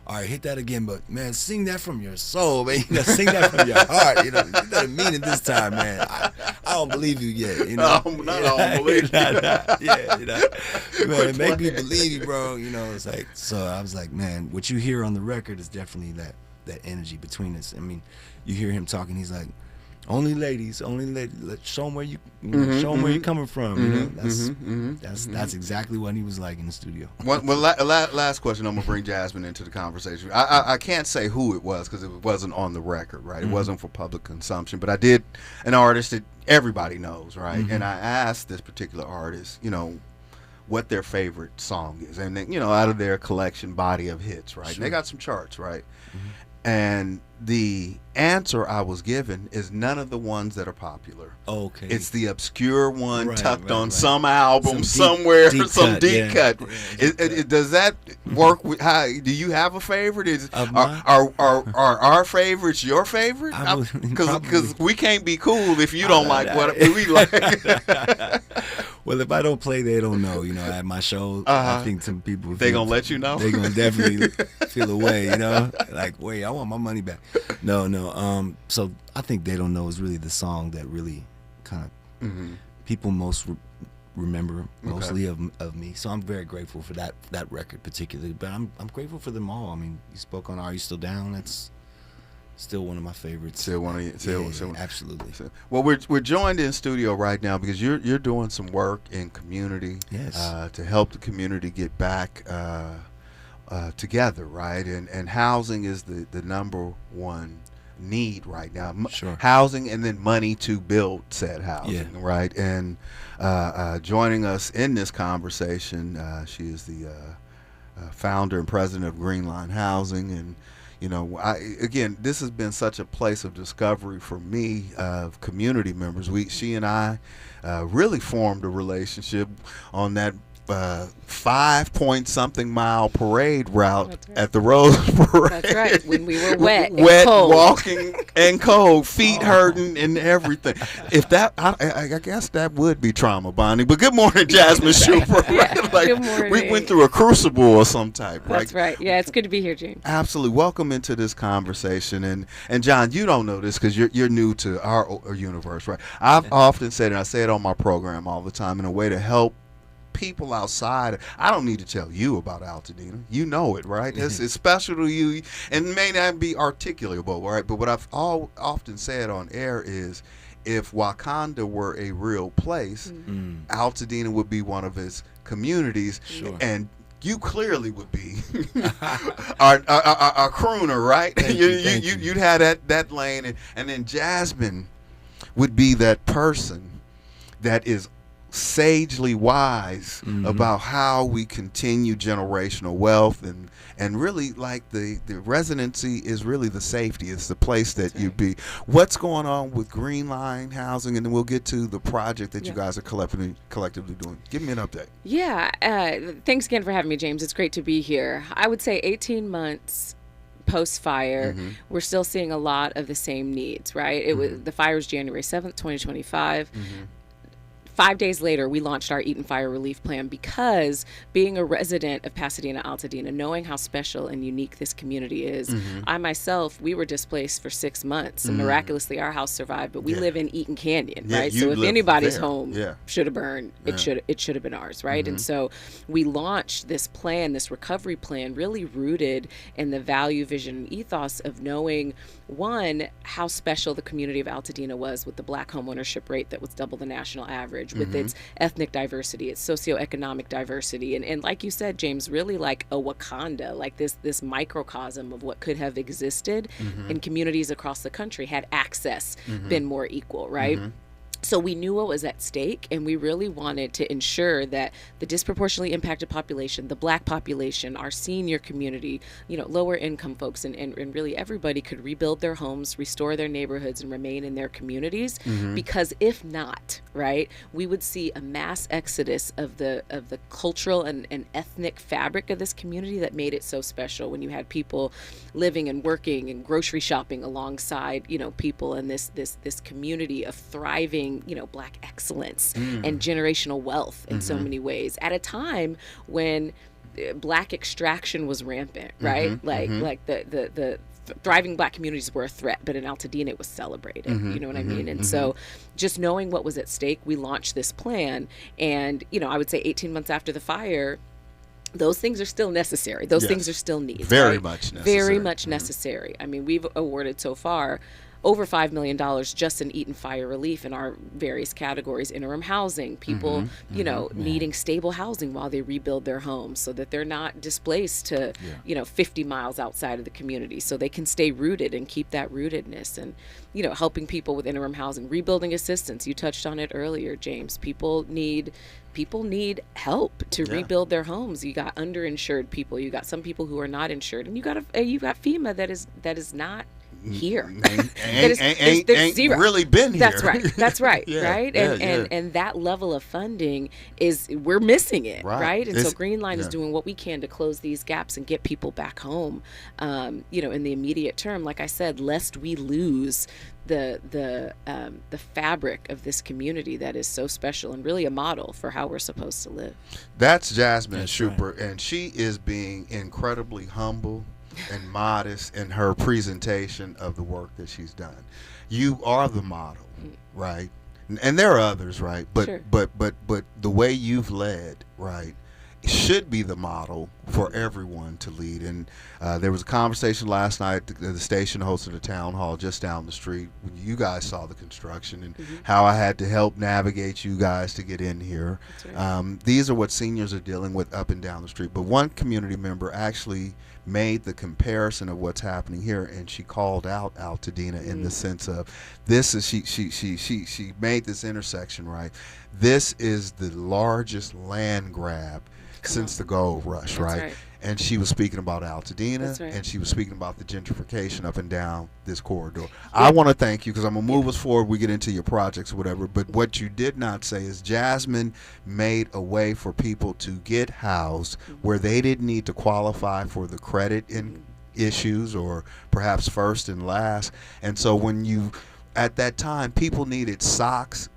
all right, hit that again, but man, sing that from your soul, man. You know, sing that from your heart. You know, you better mean it this time, man. I don't believe you yet. You know, I don't believe you. Yeah, you know, man, make me believe you, bro. You know, it's like, so I was like, man, what you hear on the record is definitely that energy between us. I mean, you hear him talking, he's like, only ladies, let's show them where you show them where you're coming from. You know, that's exactly what he was like in the studio. Well, last question. I'm gonna bring Jasmine into the conversation. I can't say who it was because it wasn't on the record, right? It wasn't for public consumption, but I did an artist that everybody knows, right? And I asked this particular artist, you know, what their favorite song is, and then, you know, out of their collection body of hits, right? And they got some charts, right? And the answer I was given is none of the ones that are popular. Okay. It's the obscure one tucked on some album somewhere, some deep cut. Does that work? How do you have a favorite? Are our favorites your favorite? Because we can't be cool if you don't like what we like. Well, if I don't play, they don't know. You know, at my show, I think some people they gonna let you know. They gonna definitely feel away. You know, like, wait, I want my money back. No. So I think they don't know is really the song that really kind of people most remember mostly of me. So I'm very grateful for that record particularly. But I'm grateful for them all. I mean, you spoke on "Are You Still Down?" That's still one of my favorites. Still one of you. Still, absolutely. Well, we're joined in studio right now because you're doing some work in community. Yes. To help the community get back together, right? And housing is the number one need right now. Sure. Housing and then money to build said housing, right? And joining us in this conversation, she is the founder and president of Green Line Housing. And you know, again, this has been such a place of discovery for me of community members. She and I really formed a relationship on that 5-point-something mile parade route at the Rose Parade. That's right. When we were wet, and cold. Walking and cold, feet hurting and everything. If that, I guess that would be trauma bonding. But good morning, Jasmine Schuper. Right? Like, good morning. We went through a crucible of some type. That's right. Yeah, it's good to be here, James. Absolutely. Welcome into this conversation. And John, you don't know this because you're new to our universe, right? I've often said, and I say it on my program all the time, in a way to help people outside. I don't need to tell you about Altadena. You know it, right? It's special to you and may not be articulable, right? But what I've often said on air is, if Wakanda were a real place, Altadena would be one of its communities. Sure. And you clearly would be our crooner, right? You'd have that lane, and then Jasmine would be that person that is sagely wise about how we continue generational wealth, and really, like, the residency is really the safety. It's the place that you be. What's going on with Green Line Housing, and then we'll get to the project that you guys are collectively doing. Give me an update. Yeah, thanks again for having me, James. It's great to be here. I would say 18 months post-fire, we're still seeing a lot of the same needs, right? The fire was January 7th, 2025. 5 days later, we launched our Eaton Fire Relief Plan because being a resident of Pasadena, Altadena, knowing how special and unique this community is, I myself, we were displaced for 6 months, and miraculously our house survived. But we live in Eaton Canyon, right? So if anybody's home should have burned, it should have been ours, right? And so we launched this plan, this recovery plan, really rooted in the value, vision, and ethos of knowing, one, how special the community of Altadena was with the Black homeownership rate that was double the national average, with its ethnic diversity, its socioeconomic diversity, and like you said, James, really like a Wakanda, like this microcosm of what could have existed in communities across the country had access been more equal, right? So we knew what was at stake, and we really wanted to ensure that the disproportionately impacted population, the Black population, our senior community, lower income folks, and really everybody could rebuild their homes, restore their neighborhoods, and remain in their communities. Because if not, right, we would see a mass exodus of the cultural and ethnic fabric of this community that made it so special. When you had people living and working and grocery shopping alongside, people in this community of thriving, Black excellence and generational wealth in so many ways, at a time when Black extraction was rampant, right? Like the thriving Black communities were a threat, but in Altadena it was celebrated. You know what I mean? And so just knowing what was at stake, we launched this plan. And, I would say 18 months after the fire, those things are still necessary. Those things are still needs. Very much necessary. Very much necessary. I mean, we've awarded so far over $5 million just in Eaton Fire Relief in our various categories: interim housing, people, needing stable housing while they rebuild their homes so that they're not displaced to, 50 miles outside of the community, so they can stay rooted and keep that rootedness. And, helping people with interim housing, rebuilding assistance. You touched on it earlier, James. People need help to rebuild their homes. You got underinsured people. You got some people who are not insured, and you got FEMA that is not here. Ain't zero. Really been here. That's right. Right. And that level of funding we're missing it. Right. And so Green Line is doing what we can to close these gaps and get people back home, in the immediate term, like I said, lest we lose the fabric of this community that is so special and really a model for how we're supposed to live. That's Jasmine Schuper, and she is being incredibly humble and modest in her presentation of the work that she's done. You are the model, right? And there are others, right? But the way you've led, right, should be the model for everyone to lead. And there was a conversation last night. The station hosted a town hall just down the street when you guys saw the construction and how I had to help navigate you guys to get in here. These are what seniors are dealing with up and down the street. But one community member actually made the comparison of what's happening here, and she called out Altadena in the sense of this is she made this intersection, right? This is the largest land grab since the gold rush, right? And she was speaking about Altadena, and she was speaking about the gentrification up and down this corridor. I want to thank you because I'm going to move us forward. We get into your projects or whatever. But what you did not say is Jasmine made a way for people to get housed where they didn't need to qualify for the credit issues or perhaps first and last. And so at that time, people needed socks,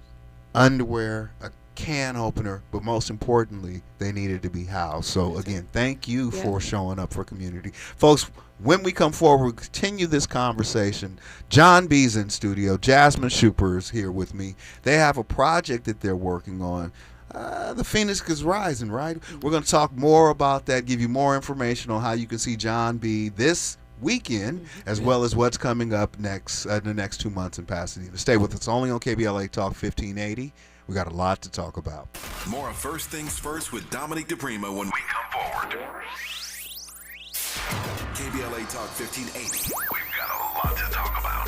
underwear, a can opener, but most importantly, they needed to be housed. So again, thank you for showing up for community. Folks, when we come forward, we'll continue this conversation. John B's in studio. Jasmine Schuper is here with me. They have a project that they're working on. The Phoenix is Rising, right? We're going to talk more about that, give you more information on how you can see John B this weekend, as well as what's coming up next the next 2 months in Pasadena. Stay with us only on KBLA Talk 1580. We got a lot to talk about. More of First Things First with Dominique DePrima when we come forward. KBLA Talk 1580. We've got a lot to talk about.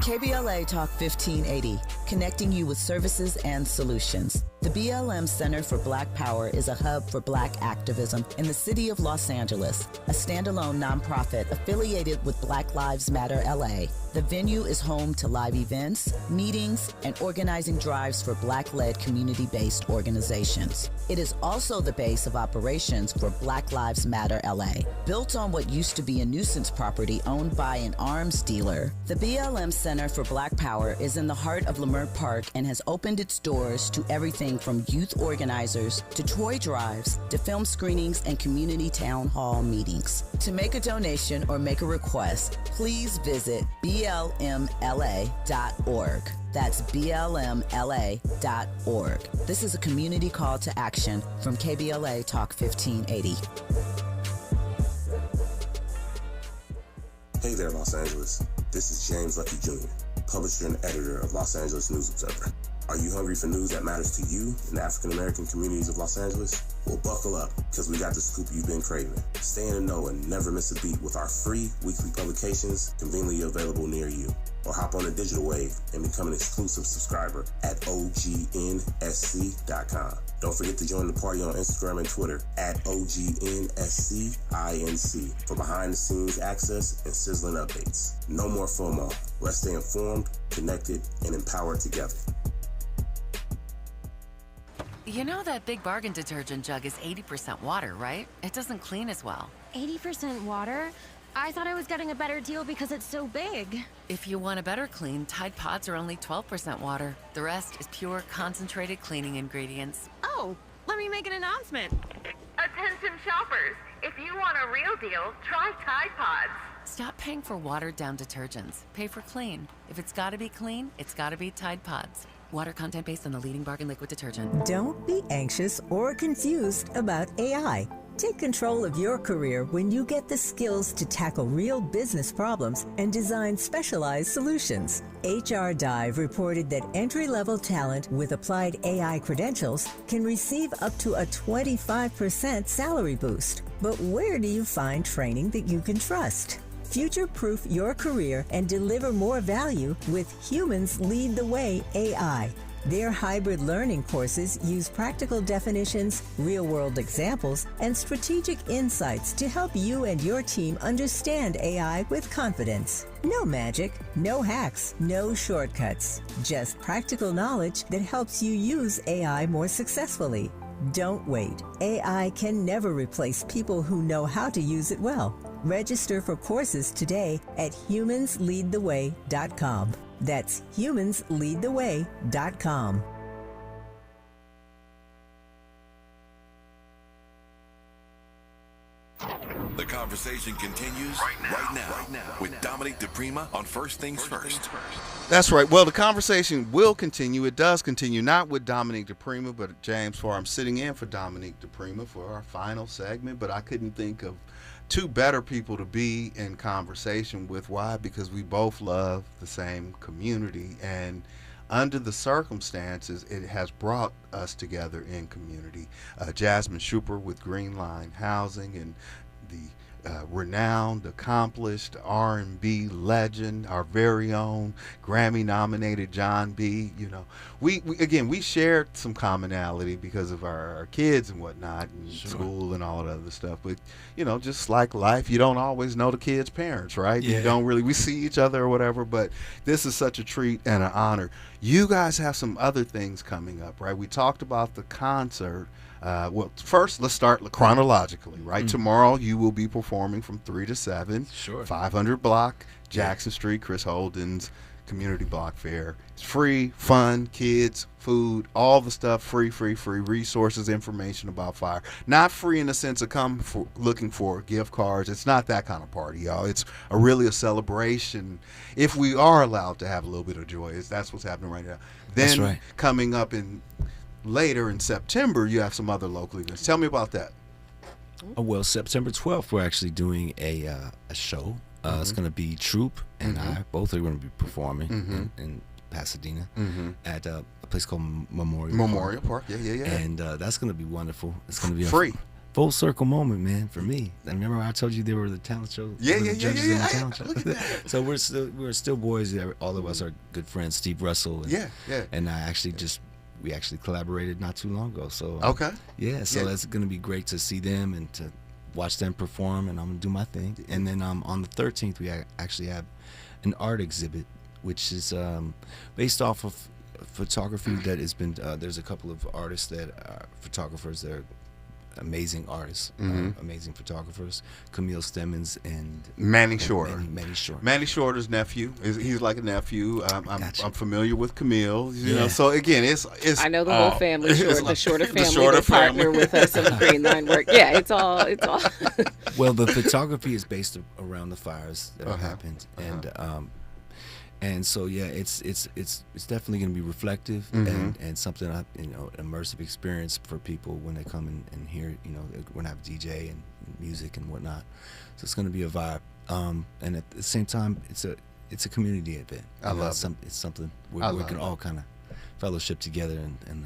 KBLA Talk 1580, connecting you with services and solutions. The BLM Center for Black Power is a hub for Black activism in the city of Los Angeles, a standalone nonprofit affiliated with Black Lives Matter LA. The venue is home to live events, meetings, and organizing drives for Black-led community-based organizations. It is also the base of operations for Black Lives Matter LA. Built on what used to be a nuisance property owned by an arms dealer, the BLM Center for Black Power is in the heart of Leimert Park and has opened its doors to everything everything from youth organizers to toy drives to film screenings and community town hall meetings. To make a donation or make a request, please visit blmla.org. That's blmla.org. This is a community call to action from KBLA Talk 1580. Hey there, Los Angeles. This is James Lucky Jr., publisher and editor of Los Angeles News Observer. Are you hungry for news that matters to you in the African American communities of Los Angeles? Well, buckle up, because we got the scoop you've been craving. Stay in the know and never miss a beat with our free weekly publications conveniently available near you. Or hop on the digital wave and become an exclusive subscriber at OGNSC.com. Don't forget to join the party on Instagram and Twitter at OGNSCINC for behind-the-scenes access and sizzling updates. No more FOMO. Let's stay informed, connected, and empowered together. You know that Big Bargain detergent jug is 80% water, right? It doesn't clean as well. 80% water? I thought I was getting a better deal because it's so big. If you want a better clean, Tide Pods are only 12% water. The rest is pure, concentrated cleaning ingredients. Oh, let me make an announcement. Attention shoppers, if you want a real deal, try Tide Pods. Stop paying for watered-down detergents. Pay for clean. If it's gotta be clean, it's gotta be Tide Pods. Water content based on the leading bargain liquid detergent. Don't be anxious or confused about AI. Take control of your career when you get the skills to tackle real business problems and design specialized solutions. HR Dive reported that entry-level talent with applied AI credentials can receive up to a 25% salary boost. But where do you find training that you can trust? Future-proof your career and deliver more value with Humans Lead the Way AI. Their hybrid learning courses use practical definitions, real-world examples, and strategic insights to help you and your team understand AI with confidence. No magic, no hacks, no shortcuts. Just practical knowledge that helps you use AI more successfully. Don't wait. AI can never replace people who know how to use it well. Register for courses today at humansleadtheway.com. That's humansleadtheway.com. The conversation continues right now with Dominique DePrima on First Things First. That's right. Well, the conversation will continue. It does continue, not with Dominique DePrima, but James Farr. I'm sitting in for Dominique DePrima for our final segment, but I couldn't think of two better people to be in conversation with. Why? Because we both love the same community, and under the circumstances, it has brought us together in community. Jasmine Schuper with Green Line Housing, and the renowned, accomplished R&B legend, our very own Grammy-nominated John B. You know, we shared some commonality because of our kids and whatnot, and school and all that other stuff. But you know, just like life, you don't always know the kids' parents, right? Yeah. You don't really. We see each other or whatever, but this is such a treat and an honor. You guys have some other things coming up, right? We talked about the concert. Well, first, let's start chronologically, right? Tomorrow, you will be performing from 3 to 7. Sure. 500 block, Jackson Street, Chris Holden's Community Block Fair. It's free, fun, kids, food, all the stuff, free, resources, information about Farr. Not free in the sense of looking for gift cards. It's not that kind of party, y'all. It's really a celebration, if we are allowed to have a little bit of joy. That's what's happening right now. Then That's right. Coming up later in September, you have some other local events. Tell me about that. Well, September 12th, we're actually doing a show. It's going to be Troop and I both are going to be performing in Pasadena at a place called Memorial Park. Yeah. And that's going to be wonderful. It's going to be free. Full circle moment, man, for me. And remember I told you they were the talent show? Yeah. So we're still boys. All of us are good friends. Steve Russell. And, and we actually collaborated not too long ago. So that's going to be great to see them and to watch them perform, and I'm going to do my thing. And then on the 13th, we actually have an art exhibit, which is based off of photography that has been, there's a couple of artists that are photographers that are amazing artists, amazing photographers, Camille Stemmons and Manny Shorter. Manny Shorter. Manny Shorter's nephew. He's like a nephew. I'm familiar with Camille. You Yeah. know, so again, it's I know the whole family, the Shorter family. The Shorter they partner family. with us in the Green Line work. Yeah, it's all. Well, the photography is based around the fires that have happened, and so yeah, it's definitely going to be reflective and something immersive experience for people when they come and hear. You know, we're gonna have DJ and music and whatnot, so it's going to be a vibe. And at the same time, it's a community event. I love it. It's something where we can all kind of fellowship together and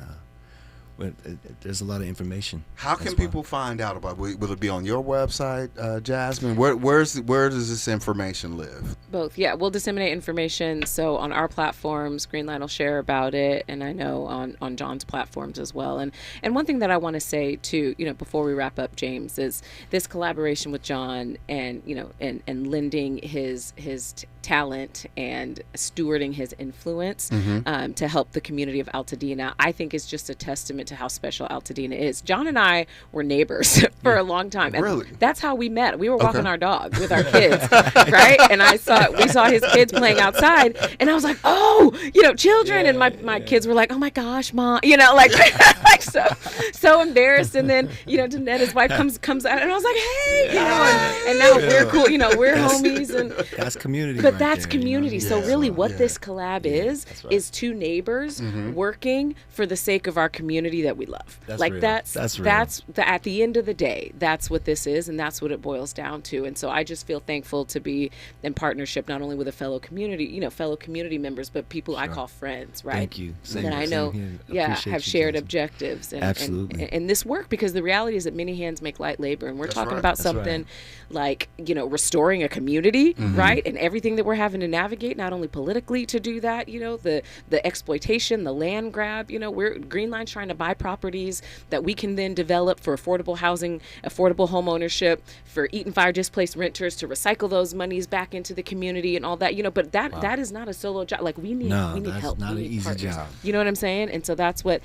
there's a lot of information. How can people find out about it? Will it be on your website, Jasmine? Where does this information live? Both, yeah. We'll disseminate information. So on our platforms, Greenline will share about it, and I know on John's platforms as well. And one thing that I want to say too, before we wrap up, James, is this collaboration with John and and lending his talent and stewarding his influence to help the community of Altadena, I think is just a testament to how special Altadena is. John and I were neighbors for a long time. And really? That's how we met. We were walking our dog with our kids, right? And we saw his kids playing outside, and I was like, oh, children. And my kids were like, oh my gosh, Mom, like so embarrassed. And then, Danette, his wife, comes out, and I was like, hey, and now we're cool, we're homies. And that's community. But right that's there, community. So really what this collab is two neighbors working for the sake of our community that we love. That's like real. that's real. at the end of the day, that's what this is, and that's what it boils down to. And so I just feel thankful to be in partnership not only with a fellow community members, but people I call friends, right? Thank you. That I know have shared objectives and this work, because the reality is that many hands make light labor, and we're talking about something like restoring a community, right? And everything that we're having to navigate, not only politically to do that, the exploitation, the land grab, we're Green Line's trying to buy properties that we can then develop for affordable housing, affordable home ownership, for Eaton Fire displaced renters to recycle those monies back into the community and all that, but that is not a solo job. Like we need help. Not we an need easy partners. job. You know what I'm saying? And so that's what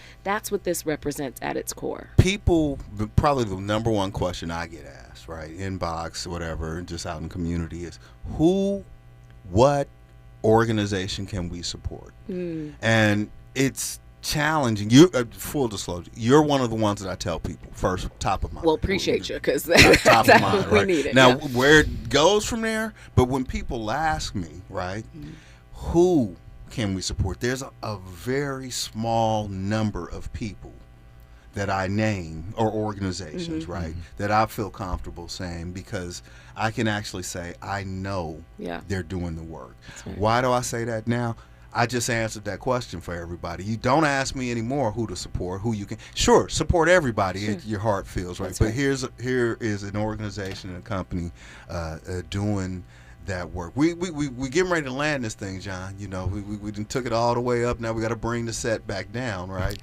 this represents at its core. People, probably the number one question I get asked, right, inbox, whatever, just out in community is what organization can we support? And it's challenging. You, full disclosure, you're one of the ones that I tell people first, top of mind. Well, appreciate you, because that's top of mind, what we right? need it. Now, where it goes from there, but when people ask me, right, who can we support? There's a very small number of people that I name, or organizations, right, that I feel comfortable saying, because I can actually say I know they're doing the work. Right. Why do I say that now? I just answered that question for everybody. You don't ask me anymore who to support, who you can. Sure, support everybody. Your heart feels right. But here is an organization and a company doing that work. We getting ready to land this thing, John. We took it all the way up. Now we got to bring the set back down, right?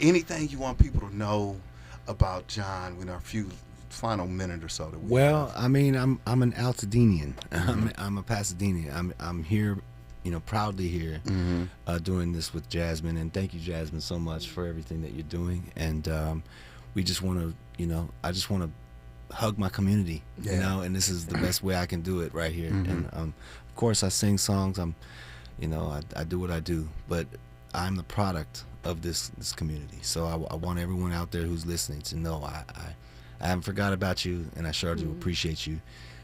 Anything you want people to know about John in our few final minute or so that we have? I mean, I'm an Altadenian. I'm a Pasadena's. I'm here, proudly here, doing this with Jasmine. And thank you, Jasmine, so much for everything that you're doing. And we just want to, I just want to hug my community, and this is the best way I can do it right here. And of course I sing songs, I do what I do, but I'm the product of this community. So I want everyone out there who's listening to know I haven't forgot about you, and I sure do appreciate you.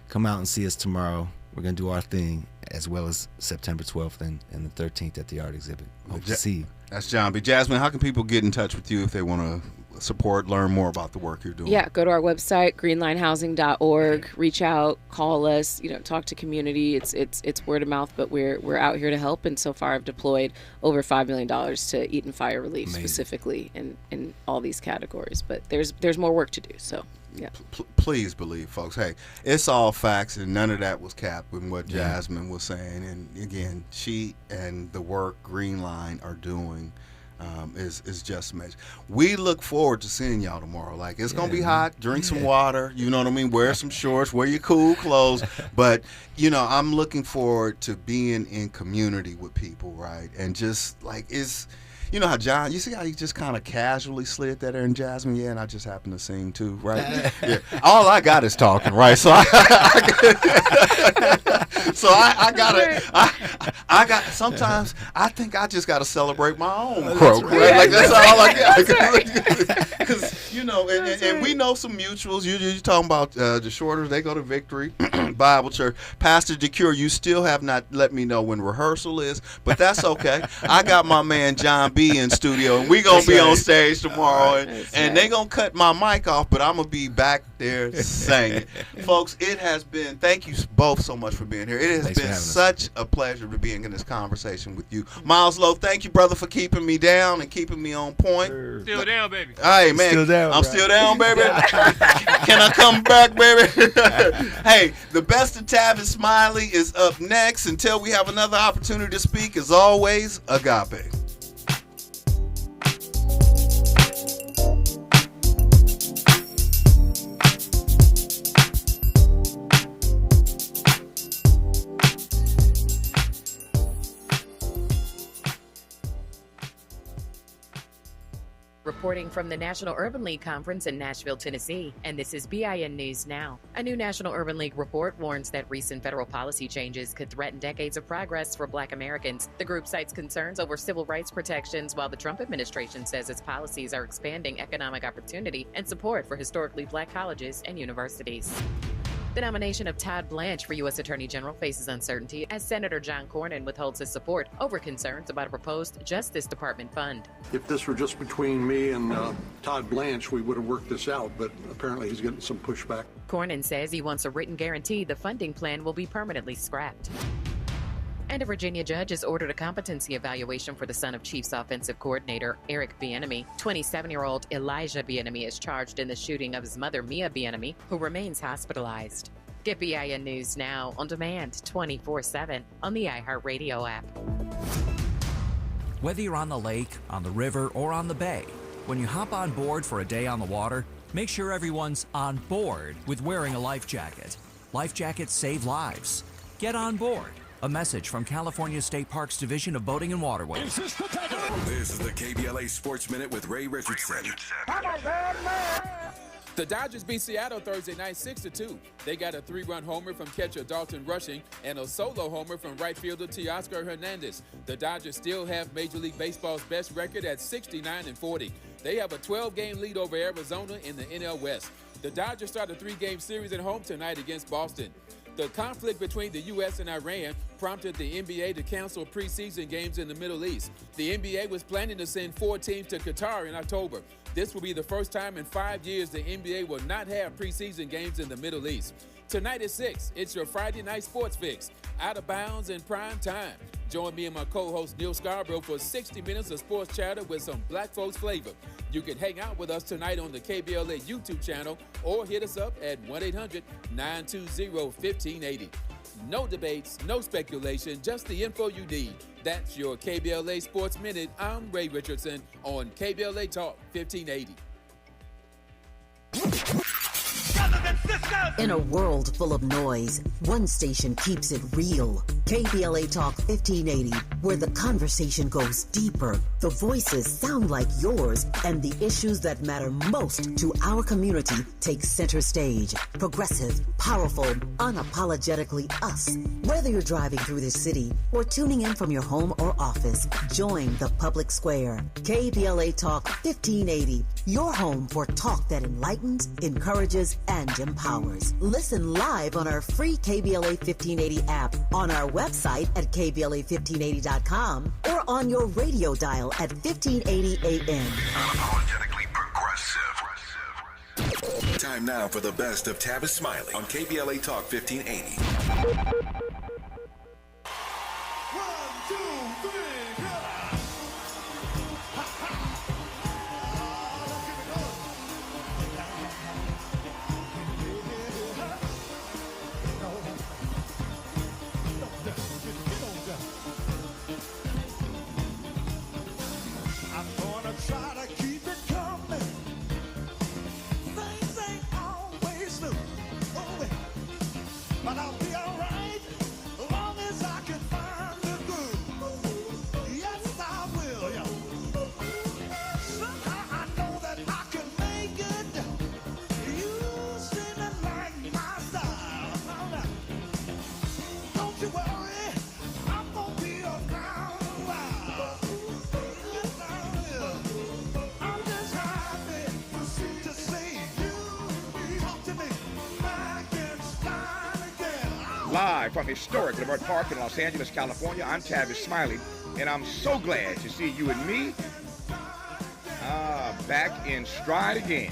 Come out and see us tomorrow. We're gonna do our thing, as well as September 12th and the 13th at the art exhibit. Hope to see you. That's John B. Jasmine, how can people get in touch with you if they want to support, learn more about the work you're doing? Yeah, go to our website, greenlinehousing.org. Reach out, call us, talk to community. It's word of mouth, but we're out here to help. And so far, I've deployed over $5 million to Eaton Fire Relief specifically in all these categories. But there's more work to do. So. Yeah. Please believe, folks. Hey, it's all facts, and none of that was capped with what Jasmine was saying. And again, she and the work Green Line are doing is just amazing. We look forward to seeing y'all tomorrow. Like, it's gonna be hot. Drink some water. You know what I mean? Wear some shorts. Wear your cool clothes. But I'm looking forward to being in community with people, right? And just like You know how John, you see how he just kind of casually slid that there in Jasmine? Yeah, and I just happen to sing too, right? Yeah. All I got is talking, right? So I got sometimes I think I just got to celebrate my own croak, right? Yeah, like that's all I got. That's Because, you know, and we know some mutuals. You're talking about the Shorters. They go to Victory Bible Church. Pastor DeCure, you still have not let me know when rehearsal is, but that's okay. I got my man John B in studio, and we going to be on stage tomorrow, and they going to cut my mic off, but I'm going to be back there singing. Folks, it has been, thank you both so much for being here. It has been such a pleasure to be in this conversation with you. Miles Lowe, thank you, brother, for keeping me down and keeping me on point. Still down, baby. Hey, man, Still down, I'm right? still down, baby. Can I come back, baby? Hey, the best of Tavis Smiley is up next. Until we have another opportunity to speak, as always, agape. Reporting from the National Urban League Conference in Nashville, Tennessee, and this is BIN News Now. A new National Urban League report warns that recent federal policy changes could threaten decades of progress for Black Americans. The group cites concerns over civil rights protections, while the Trump administration says its policies are expanding economic opportunity and support for historically Black colleges and universities. The nomination of Todd Blanche for U.S. Attorney General faces uncertainty as Senator John Cornyn withholds his support over concerns about a proposed Justice Department fund. If this were just between me and Todd Blanche, we would have worked this out, but apparently he's getting some pushback. Cornyn says he wants a written guarantee the funding plan will be permanently scrapped. And a Virginia judge has ordered a competency evaluation for the son of Chiefs offensive coordinator Eric Bieniemy. 27-year-old Elijah Bieniemy is charged in the shooting of his mother, Mia Bieniemy, who remains hospitalized. Get BIN News Now on demand 24/7 on the iHeartRadio app. Whether you're on the lake, on the river, or on the bay, when you hop on board for a day on the water, make sure everyone's on board with wearing a life jacket. Life jackets save lives. Get on board. A message from California State Parks Division of Boating and Waterways. This is the KBLA Sports Minute with Ray Richardson. The Dodgers beat Seattle Thursday night 6-2. They got a 3-run homer from catcher Dalton Rushing and a solo homer from right fielder Teoscar Hernandez. The Dodgers still have Major League Baseball's best record at 69-40. They have a 12-game lead over Arizona in the NL West. The Dodgers start a 3-game series at home tonight against Boston. The conflict between the U.S. and Iran prompted the NBA to cancel preseason games in the Middle East. The NBA was planning to send 4 teams to Qatar in October. This will be the first time in 5 years the NBA will not have preseason games in the Middle East. Tonight at 6, it's your Friday night sports fix, out of bounds in prime time. Join me and my co-host Neil Scarborough for 60 minutes of sports chatter with some black folks flavor. You can hang out with us tonight on the KBLA YouTube channel or hit us up at 1-800-920-1580. No debates, no speculation, just the info you need. That's your KBLA Sports Minute. I'm Ray Richardson on KBLA Talk 1580. In a world full of noise, one station keeps it real. KBLA Talk 1580, where the conversation goes deeper, the voices sound like yours, and the issues that matter most to our community take center stage. Progressive, powerful, unapologetically us. Whether you're driving through the city or tuning in from your home or office, join the public square. KBLA Talk 1580, your home for talk that enlightens, encourages, and empowers. Listen live on our free KBLA 1580 app, on our website at KBLA1580.com, or on your radio dial at 1580 AM. Unapologetically progressive. Time now for the best of Tavis Smiley on KBLA Talk 1580. 1, 2, 3, go! Try to keep it coming. Things ain't always new. Oh, but I'll be alright. Live from historic Lamert Park in Los Angeles, California, I'm Tavis Smiley, and I'm so glad to see you and me back in stride again.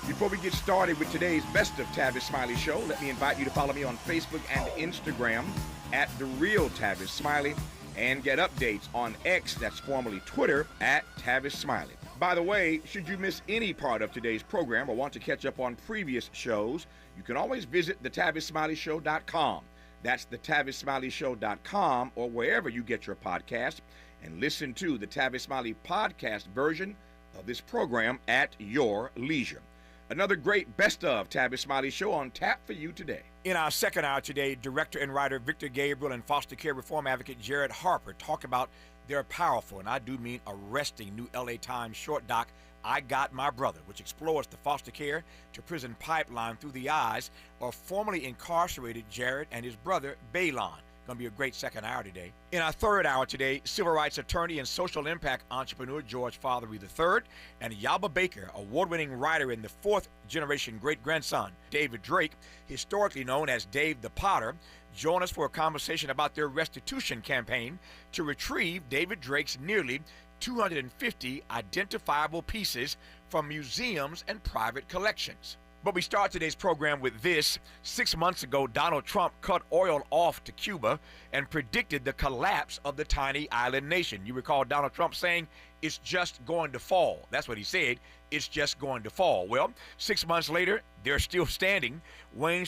Before we get started with today's Best of Tavis Smiley Show, let me invite you to follow me on Facebook and Instagram at The Real Tavis Smiley, and get updates on X, that's formerly Twitter, at Tavis Smiley. By the way, should you miss any part of today's program or want to catch up on previous shows, you can always visit thetavisSmileyShow.com. That's thetavisSmileyShow.com, or wherever you get your podcast, and listen to the Tavis Smiley podcast version of this program at your leisure. Another great Best of Tavis Smiley Show on tap for you today. In our second hour today, director and writer Victor Gabriel and foster care reform advocate Jared Harper talk about their powerful, and I do mean arresting, new LA Times short doc, I Got My Brother, which explores the foster care to prison pipeline through the eyes of formerly incarcerated Jared and his brother Baylon. Going to be a great second hour today. In our third hour today, civil rights attorney and social impact entrepreneur George Fatheree III and Yaba Baker, award-winning writer and the fourth-generation great-grandson David Drake, historically known as Dave the Potter, join us for a conversation about their restitution campaign to retrieve David Drake's nearly 250 identifiable pieces from museums and private collections. But we start today's program with this. 6 months ago, Donald Trump cut oil off to Cuba and predicted the collapse of the tiny island nation. You recall Donald Trump saying, it's just going to fall. That's what he said. It's just going to fall. Well, 6 months later, they're still standing, weighing